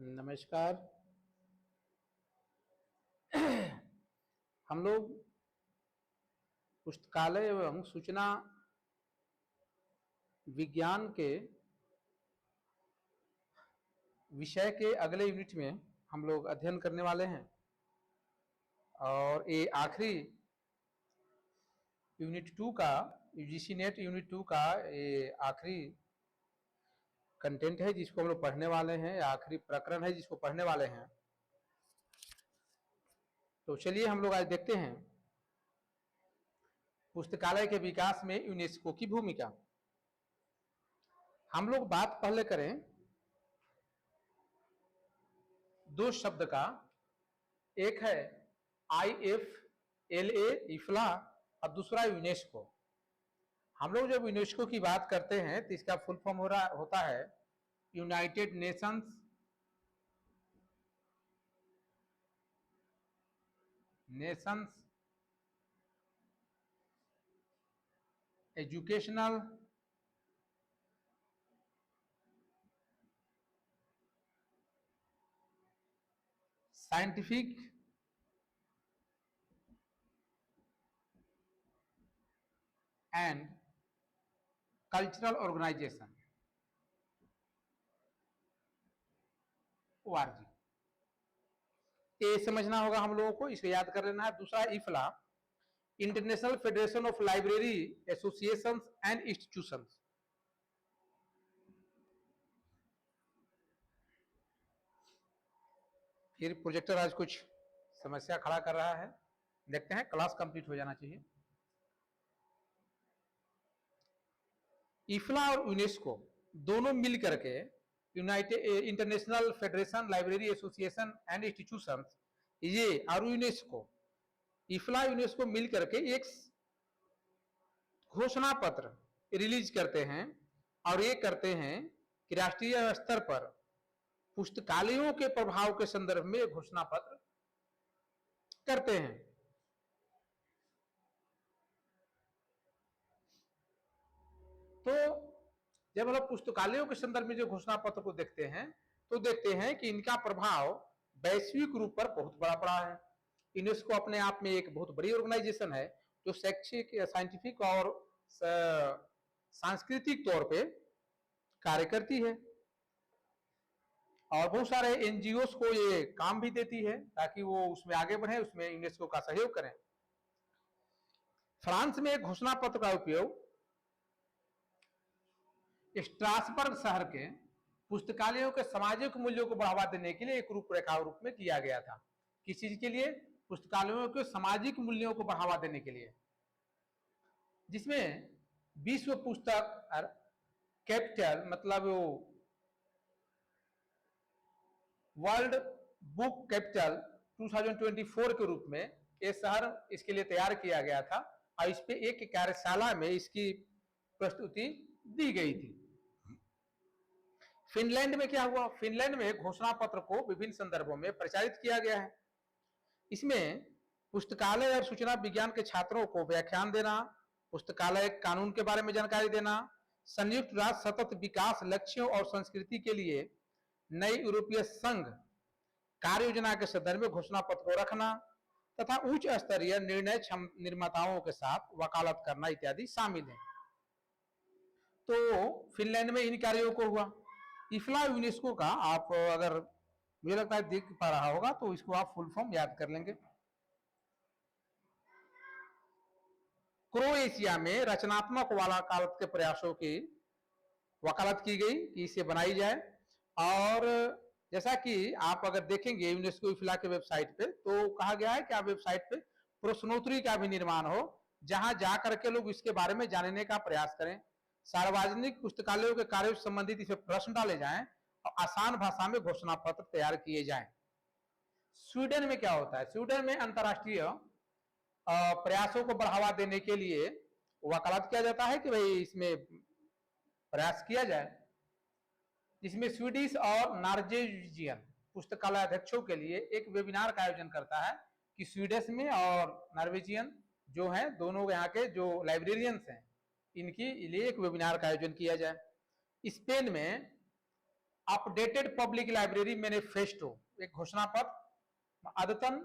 नमस्कार। हम लोग पुस्तकालय एवं सूचना विज्ञान के विषय के अगले यूनिट में हम लोग अध्ययन करने वाले हैं और ये आखिरी यूनिट 2 का यूजीसी नेट यूनिट 2 का ये आखिरी कंटेंट है जिसको हम लोग पढ़ने वाले हैं, आखिरी प्रकरण है जिसको पढ़ने वाले हैं। तो चलिए हम लोग आज देखते हैं पुस्तकालय के विकास में यूनेस्को की भूमिका। हम लोग बात पहले करें दो शब्द का, एक है IFLA इफ्ला और दूसरा यूनेस्को। हम लोग जब यूनेस्को की बात करते हैं तो इसका फुल फॉर्म होता है United Nations Educational Scientific and Cultural Organization ORG। ये समझना होगा हम लोगों को, इसे याद कर लेना है। दूसरा IFLA international federation of library associations and institutions. फिर प्रोजेक्टर आज कुछ समस्या खड़ा कर रहा है, देखते हैं, क्लास कंप्लीट हो जाना चाहिए। इफ्ला और यूनेस्को दोनों मिल करके United international federation library association and institutions, ये और यूनेस्को, इफ्ला यूनेस्को मिल करके एक घोषणा पत्र रिलीज करते हैं और ये करते हैं कि राष्ट्रीय स्तर पर पुस्तकालयों के प्रभाव के संदर्भ में घोषणा पत्र करते हैं। तो जब हम लोग पुस्तकालयों के संदर्भ में जो घोषणा पत्र को देखते हैं तो देखते हैं कि इनका प्रभाव वैश्विक रूप पर बहुत बड़ा पड़ा है। यूनेस्को अपने आप में एक बहुत बड़ी ऑर्गेनाइजेशन है जो शैक्षिक, साइंटिफिक और सांस्कृतिक तौर पे कार्य करती है और बहुत सारे NGOs को ये काम भी देती है ताकि वो उसमें आगे बढ़े, उसमें यूनेस्को का सहयोग करें। फ्रांस में एक घोषणा पत्र का उपयोग स्ट्रासबर्ग शहर के पुस्तकालयों के सामाजिक मूल्यों को बढ़ावा देने के लिए एक रूपरेखा रूप में किया गया था। किस चीज के लिए? पुस्तकालयों के सामाजिक मूल्यों को बढ़ावा देने के लिए, जिसमें विश्व पुस्तक कैपिटल मतलब वर्ल्ड बुक कैपिटल 2024 के रूप में ये शहर इसके लिए तैयार किया गया था और इस पे एक कार्यशाला में इसकी प्रस्तुति दी गई थी। फिनलैंड में क्या हुआ? फिनलैंड में घोषणा पत्र को विभिन्न संदर्भों में प्रचारित किया गया है। इसमें पुस्तकालय और सूचना विज्ञान के छात्रों को व्याख्यान देना, पुस्तकालय कानून के बारे में जानकारी देना, संयुक्त राष्ट्र सतत विकास लक्ष्यों और संस्कृति के लिए नई यूरोपीय संघ कार्य योजना के संदर्भ में घोषणा पत्र को रखना तथा उच्च स्तरीय निर्णय निर्माताओं के साथ वकालत करना इत्यादि शामिल है। तो फिनलैंड में इन कार्यों को हुआ। इफ्ला यूनेस्को का आप अगर मुझे लगता है देख पा रहा होगा तो इसको आप फुल फॉर्म याद कर लेंगे। क्रोएशिया में रचनात्मक वकालत के प्रयासों की वकालत की गई कि इसे बनाई जाए और जैसा कि आप अगर देखेंगे यूनेस्को इफ्ला के वेबसाइट पे तो कहा गया है कि आप वेबसाइट पे प्रश्नोत्तरी का भी निर्माण हो जहां जाकर के लोग इसके बारे में जानने का प्रयास करें, सार्वजनिक पुस्तकालयों के कार्यों से संबंधित इसे प्रश्न डाले जाएं और आसान भाषा में घोषणा पत्र तैयार किए जाएं। स्वीडन में क्या होता है? स्वीडन में अंतर्राष्ट्रीय प्रयासों को बढ़ावा देने के लिए वकालत किया जाता है कि भाई इसमें प्रयास किया जाए, जिसमें स्वीडिश और नॉर्वेजियन पुस्तकालय अध्यक्षों के लिए एक वेबिनार का आयोजन करता है कि स्वीडिश में और नॉर्वेजियन जो है दोनों यहाँ के जो लाइब्रेरियंस हैं इनकी लिए एक वेबिनार का आयोजन किया जाए। स्पेन में अपडेटेड पब्लिक लाइब्रेरी मैनिफेस्टो, एक घोषणा पत्र अद्यतन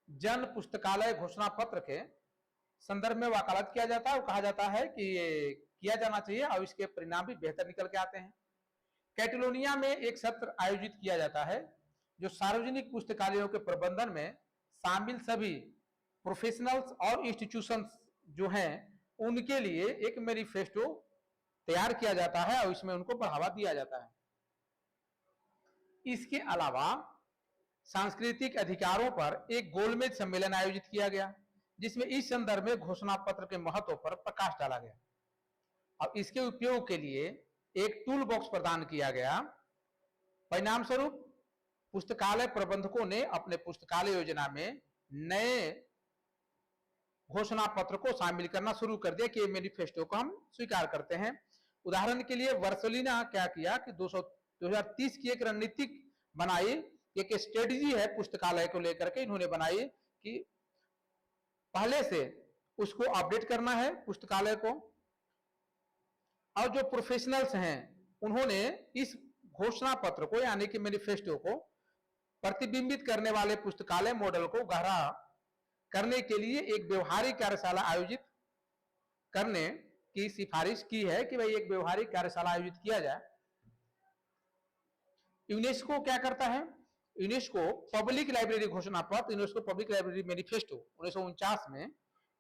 जन पुस्तकालय घोषणा पत्र के संदर्भ में वकालत किया जाता है और कहा जाता है कि ये किया जाना चाहिए और इसके परिणाम भी बेहतर निकल के आते हैं। कैटेलोनिया में एक सत्र आयोजित किया जाता है जो सार्वजनिक पुस्तकालयों के प्रबंधन में शामिल सभी प्रोफेशनल्स और इंस्टीट्यूशंस जो हैं उनके लिए एक मैनिफेस्टो तैयार किया जाता है और इसमें उनको बढ़ावा दिया जाता है। इसके अलावा सांस्कृतिक अधिकारों पर एक गोलमेज सम्मेलन आयोजित किया गया जिसमें इस संदर्भ में घोषणा पत्र के महत्व पर प्रकाश डाला गया और इसके उपयोग के लिए एक टूल बॉक्स प्रदान किया गया। परिणाम स्वरूप पुस्तकालय प्रबंधकों ने अपने पुस्तकालय योजना में नए घोषणा पत्र को शामिल करना शुरू कर दिया कि मैनिफेस्टो को हम स्वीकार करते हैं। उदाहरण के लिए वर्सोलिना क्या किया कि 2030 की एक रणनीतिक बनाई, एक स्ट्रेटजी है पुस्तकालय को लेकर के इन्होंने बनाई कि पहले से उसको अपडेट करना है पुस्तकालय को, और जो प्रोफेशनल्स हैं उन्होंने इस घोषणा पत्र को यानी कि मैनिफेस्टो को प्रतिबिंबित करने वाले पुस्तकालय मॉडल को गहरा करने के लिए एक व्यवहारिक कार्यशाला आयोजित करने की सिफारिश की है कि भाई एक व्यवहारिक कार्यशाला आयोजित किया जाए। यूनेस्को क्या करता है? यूनेस्को पब्लिक लाइब्रेरी घोषणा पत्र, यूनेस्को पब्लिक लाइब्रेरी मैनिफेस्टो 1949 में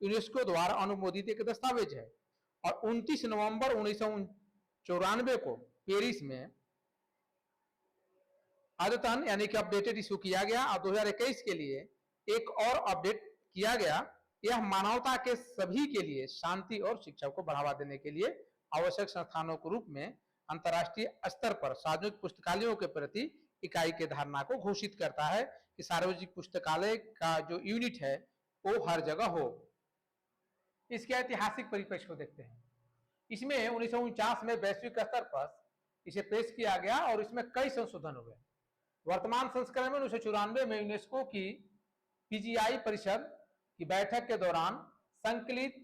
यूनेस्को द्वारा अनुमोदित एक दस्तावेज है और 29 नवंबर 1994 को पेरिस में अद्यतन यानी कि अपडेटेड इशू किया गया और 2021 के लिए एक और अपडेट किया गया। यह मानवता के सभी के लिए शांति और शिक्षा को बढ़ावा देने के लिए आवश्यक संस्थानों के रूप में अंतर्राष्ट्रीय स्तर पर सार्वजनिक पुस्तकालयों के प्रति इकाई के धारणा को घोषित करता है कि सार्वजनिक पुस्तकालय का जो यूनिट है वो हर जगह हो। इसके ऐतिहासिक परिप्रेक्ष्य को देखते हैं। इसमें 1949 में वैश्विक स्तर पर इसे पेश किया गया और इसमें कई संशोधन हुए। वर्तमान संस्करण में 1994 में यूनेस्को की पीजीआई परिषद की बैठक के दौरान संकलित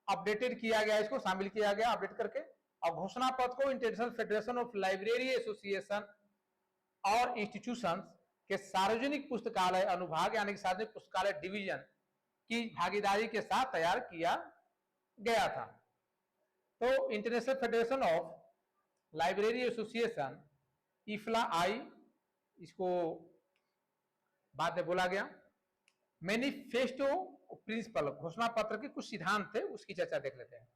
अपडेटेड किया गया, इसको शामिल किया गया अपडेट करके, और घोषणा पत्र को international federation of library association और इंस्टीट्यूशंस के सार्वजनिक पुस्तकालय अनुभाग यानी कि सार्वजनिक पुस्तकालय डिवीजन की भागीदारी के साथ तैयार किया गया था। तो international federation of library association IFLA आई, इसको बाद में बोला गया। मैनिफेस्टो प्रिंसिपल घोषणा पत्र के कुछ सिद्धांत थे, उसकी चर्चा देख लेते हैं।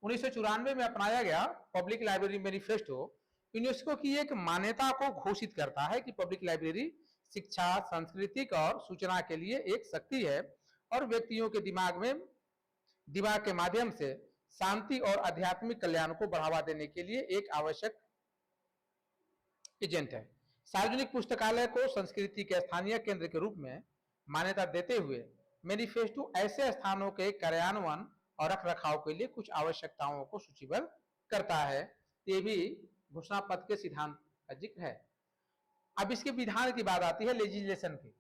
1994 में अपनाया गया पब्लिक लाइब्रेरी मैनिफेस्टो यूनेस्को की एक मान्यता को घोषित करता है कि पब्लिक लाइब्रेरी शिक्षा, सांस्कृतिक और सूचना के लिए एक शक्ति है और व्यक्तियों के दिमाग के माध्यम से शांति और आध्यात्मिक कल्याण को बढ़ावा देने के लिए एक आवश्यक एजेंट है। सार्वजनिक पुस्तकालय को संस्कृति के स्थानीय केंद्र के रूप में मान्यता देते हुए मैनिफेस्टो ऐसे स्थानों के कार्यान्वयन और रखरखाव के लिए कुछ आवश्यकताओं को सूचीबद्ध करता है। ये भी घोषणा पत्र के सिद्धांत का जिक्र है। अब इसके विधान की बात आती है, लेजिस्लेशन की।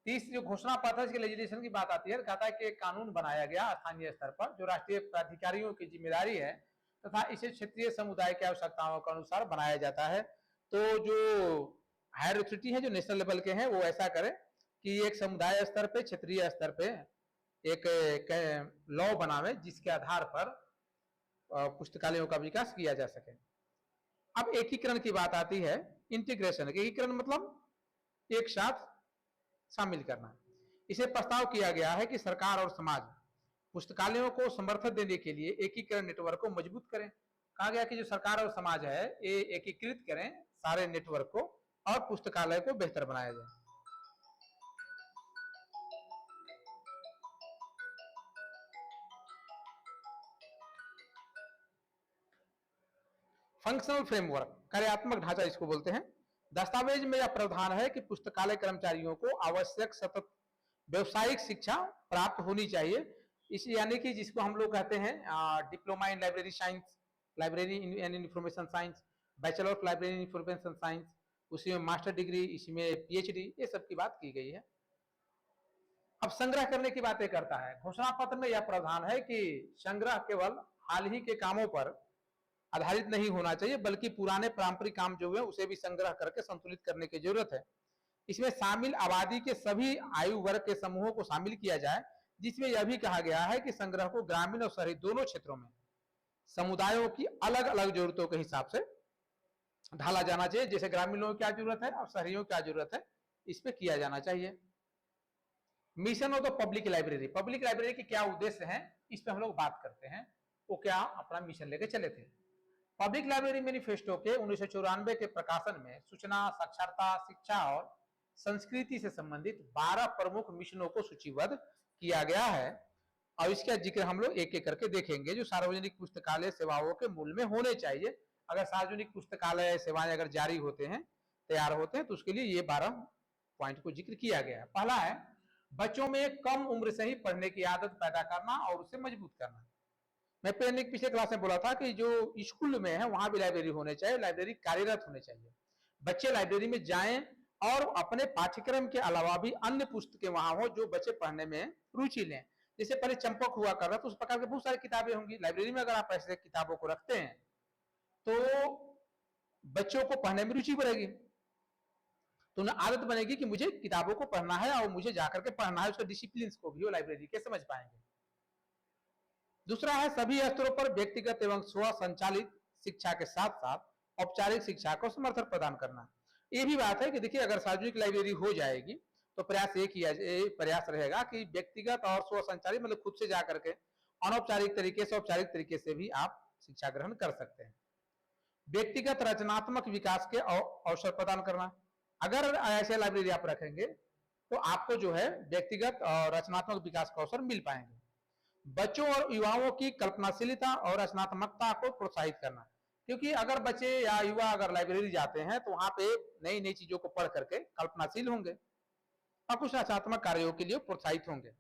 तीसरी जो घोषणा पत्र इसके लेजिस्लेशन की बात आती है, कहता है कि एक कानून बनाया गया स्थानीय स्तर पर जो राष्ट्रीय प्राधिकारियों की जिम्मेदारी है तथा इसे क्षेत्रीय समुदाय की आवश्यकताओं के अनुसार बनाया जाता है। तो जो हायर अथॉरिटी है, जो नेशनल लेवल के हैं, वो ऐसा करे कि एक समुदाय स्तर पे, क्षेत्रीय स्तर पे एक लॉ बनावे जिसके आधार पर पुस्तकालयों का विकास किया जा सके। अब एकीकरण की बात आती है, इंटीग्रेशन। एकीकरण मतलब एक साथ शामिल करना। इसे प्रस्ताव किया गया है कि सरकार और समाज पुस्तकालयों को समर्थन देने के लिए एकीकरण नेटवर्क को मजबूत करें। कहा गया कि जो सरकार और समाज है ये एकीकृत करें सारे नेटवर्क को और पुस्तकालय को बेहतर बनाया जाए। फंक्शनल फ्रेमवर्क, कार्यात्मक ढांचा इसको बोलते हैं। दस्तावेज में यह प्रावधान है कि पुस्तकालय कर्मचारियों को आवश्यक सतत व्यवसायिक शिक्षा प्राप्त होनी चाहिए। इस यानी कि जिसको हम लोग कहते हैं diploma in library science, library in information science, bachelor of library in information science, उसी में मास्टर डिग्री, इसमें पीएचडी, ये सब की बात की गई है। अब संग्रह करने की बातें करता है। घोषणा पत्र में यह प्रावधान है कि संग्रह केवल हाल ही के कामों पर आधारित नहीं होना चाहिए, बल्कि पुराने पारंपरिक काम जो है उसे भी संग्रह करके संतुलित करने की जरूरत है। इसमें शामिल आबादी के सभी आयु वर्ग के समूहों को शामिल किया जाए, जिसमें यह भी कहा गया है कि संग्रह को ग्रामीण और शहरी दोनों क्षेत्रों में समुदायों की अलग अलग जरूरतों के हिसाब से ढाला जाना चाहिए। जैसे ग्रामीण लोगों की क्या जरूरत है और शहरियों की क्या जरूरत है, इस पे किया जाना चाहिए। Mission of the public library, public library के क्या उद्देश्य हैं, इस पे हम लोग बात करते हैं। वो क्या अपना मिशन लेके चले थे। पब्लिक लाइब्रेरी मैनिफेस्टो के 1994 के प्रकाशन में सूचना, साक्षरता, शिक्षा और संस्कृति से संबंधित 12 प्रमुख मिशनों को सूचीबद्ध किया गया है और इसका जिक्र हम लोग एक एक करके देखेंगे, जो सार्वजनिक पुस्तकालय सेवाओं के मूल में होने चाहिए। अगर सार्वजनिक पुस्तकालय सेवाएं अगर जारी होते हैं, तैयार होते हैं, तो उसके लिए ये 12 पॉइंट को जिक्र किया गया है। पहला है बच्चों में कम उम्र से ही पढ़ने की आदत पैदा करना और उसे मजबूत करना। मैं पिछले क्लास में बोला था कि जो स्कूल में है वहां भी लाइब्रेरी होने चाहिए, लाइब्रेरी कार्यरत होने चाहिए। बच्चे लाइब्रेरी में जाएं और अपने पाठ्यक्रम के अलावा भी अन्य पुस्तकें वहां हो जो बच्चे पढ़ने में रुचि लें। जैसे पहले चंपक हुआ कर रहा तो उस प्रकार की बहुत सारी किताबें होंगी लाइब्रेरी में। अगर आप ऐसे किताबों को रखते हैं तो बच्चों को पढ़ने में रुचि बढ़ेगी, तो उन्हें आदत बनेगी कि मुझे किताबों को पढ़ना है और मुझे जाकर के पढ़ना है। उसके डिसिप्लिन को भी वो लाइब्रेरी के समझ पाएंगे। दूसरा है सभी स्तरों पर व्यक्तिगत एवं स्व संचालित शिक्षा के साथ साथ औपचारिक शिक्षा को समर्थन प्रदान करना। ये भी बात है कि देखिए अगर सार्वजनिक लाइब्रेरी हो जाएगी तो प्रयास एक ही प्रयास रहेगा कि व्यक्तिगत और स्व संचालित मतलब खुद से जाकर के अनौपचारिक तरीके से औपचारिक तरीके से भी आप शिक्षा ग्रहण कर सकते हैं। व्यक्तिगत रचनात्मक विकास के अवसर प्रदान करना। अगर ऐसे लाइब्रेरी आप रखेंगे तो आपको जो है व्यक्तिगत और रचनात्मक विकास का अवसर मिल पाएंगे। बच्चों और युवाओं की कल्पनाशीलता और रचनात्मकता को प्रोत्साहित करना, क्योंकि अगर बच्चे या युवा अगर लाइब्रेरी जाते हैं तो वहां पे नई नई चीजों को पढ़ करके कल्पनाशील होंगे और कुछ रचनात्मक कार्यों के लिए प्रोत्साहित होंगे।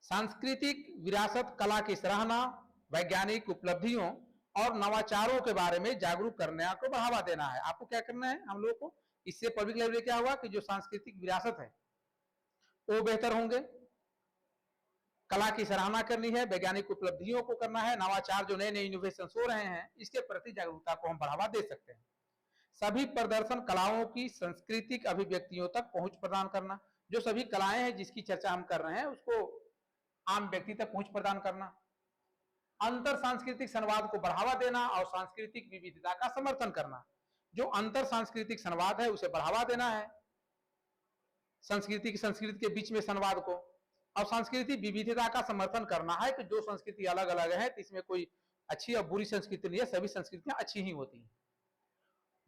सांस्कृतिक विरासत, कला की सराहना, वैज्ञानिक उपलब्धियों और नवाचारों के बारे में जागरूक करने को बढ़ावा देना है। आपको क्या करना है हम लोगों को, इससे पब्लिक लाइब्रेरी क्या हुआ कि जो सांस्कृतिक विरासत है वो बेहतर होंगे, कला की सराहना करनी है, वैज्ञानिक उपलब्धियों को करना है, नवाचार जो नए नए इनोवेशन हो रहे हैं इसके प्रति जागरूकता को हम बढ़ावा दे सकते हैं। सभी प्रदर्शन कलाओं की सांस्कृतिक अभिव्यक्तियों तक पहुंच प्रदान करना। जो सभी कलाएं हैं जिसकी चर्चा हम कर रहे हैं उसको आम व्यक्ति तक पहुंच प्रदान करना। अंतर सांस्कृतिक संवाद को बढ़ावा देना और सांस्कृतिक विविधता का समर्थन करना। जो अंतर सांस्कृतिक संवाद है उसे बढ़ावा देना है, संस्कृति के बीच में संवाद को, और सांस्कृतिक विविधता का समर्थन करना है कि जो संस्कृति अलग अलग है तो इसमें कोई अच्छी और बुरी संस्कृति नहीं है, सभी संस्कृतियां अच्छी ही होती हैं।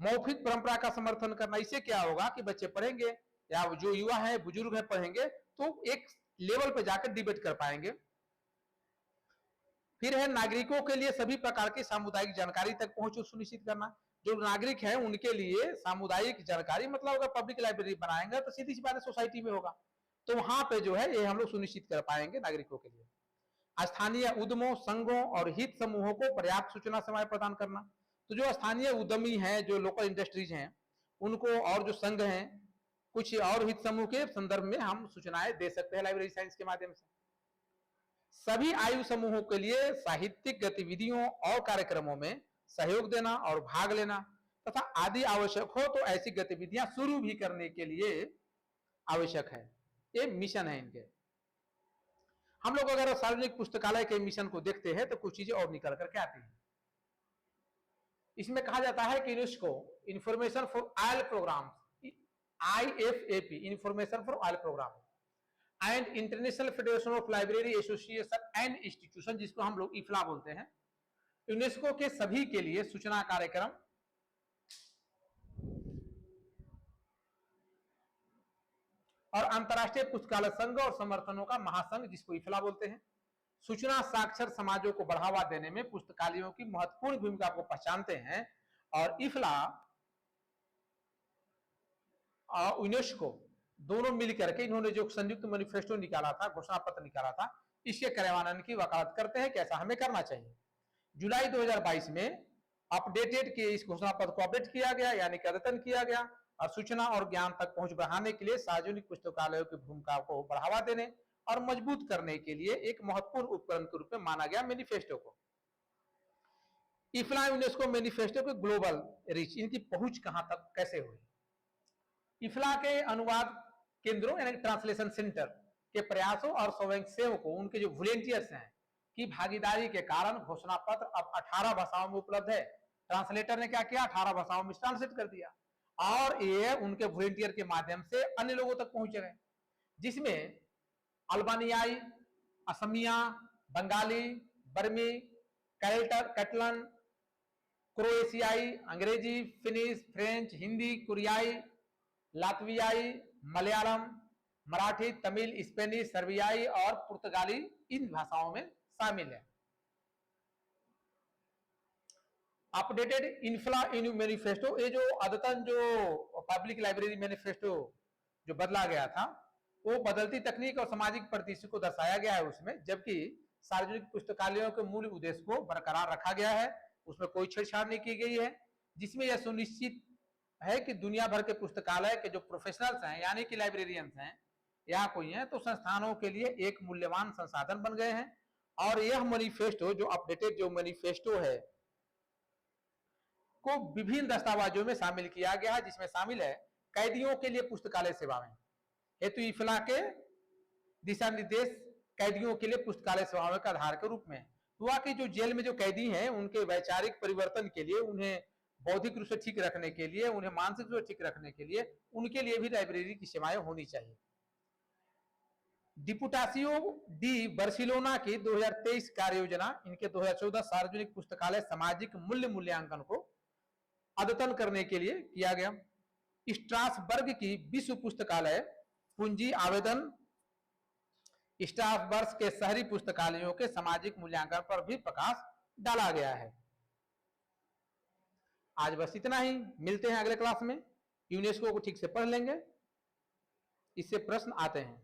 मौखिक परंपरा का समर्थन करना। इससे क्या होगा कि बच्चे पढ़ेंगे या जो युवा है बुजुर्ग है पढ़ेंगे तो एक लेवल पे जाकर डिबेट कर पाएंगे। फिर है नागरिकों के लिए सभी प्रकार की सामुदायिक जानकारी तक पहुंच सुनिश्चित करना। जो नागरिक है उनके लिए सामुदायिक जानकारी, मतलब अगर पब्लिक लाइब्रेरी बनाएंगे तो सीधी सी बात है सोसाइटी में होगा, तो वहां पे जो है ये हम लोग सुनिश्चित कर पाएंगे नागरिकों के लिए। स्थानीय उद्यमों, संघों और हित समूहों को पर्याप्त सूचना सेवाएं प्रदान करना। तो जो स्थानीय उद्यमी हैं, जो लोकल इंडस्ट्रीज हैं, उनको और जो संघ हैं, कुछ और हित समूह के संदर्भ में हम सूचनाएं दे सकते हैं लाइब्रेरी साइंस के माध्यम से। सभी आयु समूहों के लिए साहित्यिक गतिविधियों और कार्यक्रमों में सहयोग देना और भाग लेना तथा आदि आवश्यक हो तो ऐसी गतिविधियां शुरू भी करने के लिए आवश्यक है। ये मिशन है इनके। हम लोग अगर सार्वजनिक पुस्तकालय के मिशन को देखते हैं तो कुछ चीजें और निकल करके आती हैं। इसमें कहा जाता है कि UNESCO information for all programme, IFAP, information for all programme and international federation of library association and institution, जिसको हम लोग इफ्ला बोलते हैं, यूनेस्को के सभी के लिए सूचना कार्यक्रम और अंतरराष्ट्रीय पुस्तकालय संघ और समर्थनों का महासंघ, जिसको इफ्ला बोलते हैं, सूचना साक्षर समाजों को बढ़ावा देने में पुस्तकालयों की महत्वपूर्ण भूमिका को पहचानते हैं। और इफ्ला और यूनेस्को दोनों मिलकर के इन्होंने जो संयुक्त मैनिफेस्टो निकाला था, घोषणा पत्र निकाला था, इसके कार्यान्वयन की वकालत करते हैं कि ऐसा हमें करना चाहिए। जुलाई 2022 में अपडेटेड के इस घोषणा पत्र को अपडेट किया गया, यानी कि अद्यतन किया गया, और सूचना और ज्ञान तक पहुंच बढ़ाने के लिए सार्वजनिक पुस्तकालयों की भूमिका को बढ़ावा देने और मजबूत करने के लिए एक महत्वपूर्ण उपकरण के रूप में माना गया मैनिफेस्टो को। इफ्ला यूनेस्को मैनिफेस्टो के ग्लोबल रीच, इनकी पहुंच कहां तक कैसे हुई? इफ्ला के अनुवाद केंद्रों यानी ट्रांसलेशन सेंटर के प्रयासों और स्वयंसेवकों, उनके जो वॉलेंटियर्स हैं, की भागीदारी के कारण घोषणा पत्र अब 18 भाषाओं में उपलब्ध है। ट्रांसलेटर ने क्या किया, 18 भाषाओं में ट्रांसलेट कर दिया और ये उनके वॉलेंटियर के माध्यम से अन्य लोगों तक पहुंच गए, जिसमें अल्बानियाई, असमिया, बंगाली, बर्मी, कैटलन, क्रोएशियाई, अंग्रेजी, फिनिश, फ्रेंच, हिंदी, कोरियाई, लातवियाई, मलयालम, मराठी, तमिल, स्पेनिश, सर्बियाई और पुर्तगाली इन भाषाओं में शामिल है। अपडेटेड इन्फ्ला मैनिफेस्टो, ये जो अद्यतन जो पब्लिक लाइब्रेरी मैनिफेस्टो जो बदला गया था, वो बदलती तकनीक और सामाजिक परिदृश्य को दर्शाया गया है उसमें, जबकि सार्वजनिक पुस्तकालयों के मूल उद्देश्य को बरकरार रखा गया है, उसमें कोई छेड़छाड़ नहीं की गई है, जिसमें यह सुनिश्चित है कि दुनिया भर के पुस्तकालय के जो प्रोफेशनल्स हैं यानी कि लाइब्रेरियंस हैं या कोई हैं, तो संस्थानों के लिए एक मूल्यवान संसाधन बन गए हैं। और यह मैनिफेस्टो जो अपडेटेड जो मैनिफेस्टो है को विभिन्न दस्तावेजों में शामिल किया गया है, जिसमें शामिल है कैदियों के लिए पुस्तकालय सेवाएं हेतु इफ्ला के दिशा निर्देश कैदियों के लिए पुस्तकालय सेवाओं के आधार के रूप में। हुआ कि जो जेल में जो कैदी हैं उनके वैचारिक परिवर्तन के लिए, उन्हें बौद्धिक रूप से ठीक रखने के लिए, उन्हें मानसिक रूप से ठीक रखने के लिए, उनके लिए भी लाइब्रेरी की सेवाएं होनी चाहिए। डिपुटासियो डी बार्सिलोना की 2023 कार्य योजना इनके 2014 सार्वजनिक पुस्तकालय सामाजिक मूल्य मूल्यांकन को अद्यतन करने के लिए किया गया। स्ट्रासबर्ग की विश्व पुस्तकालय पूंजी आवेदन स्टाफ वर्ष के शहरी पुस्तकालयों के सामाजिक मूल्यांकन पर भी प्रकाश डाला गया है। आज बस इतना ही, मिलते हैं अगले क्लास में। यूनेस्को को ठीक से पढ़ लेंगे, इससे प्रश्न आते हैं।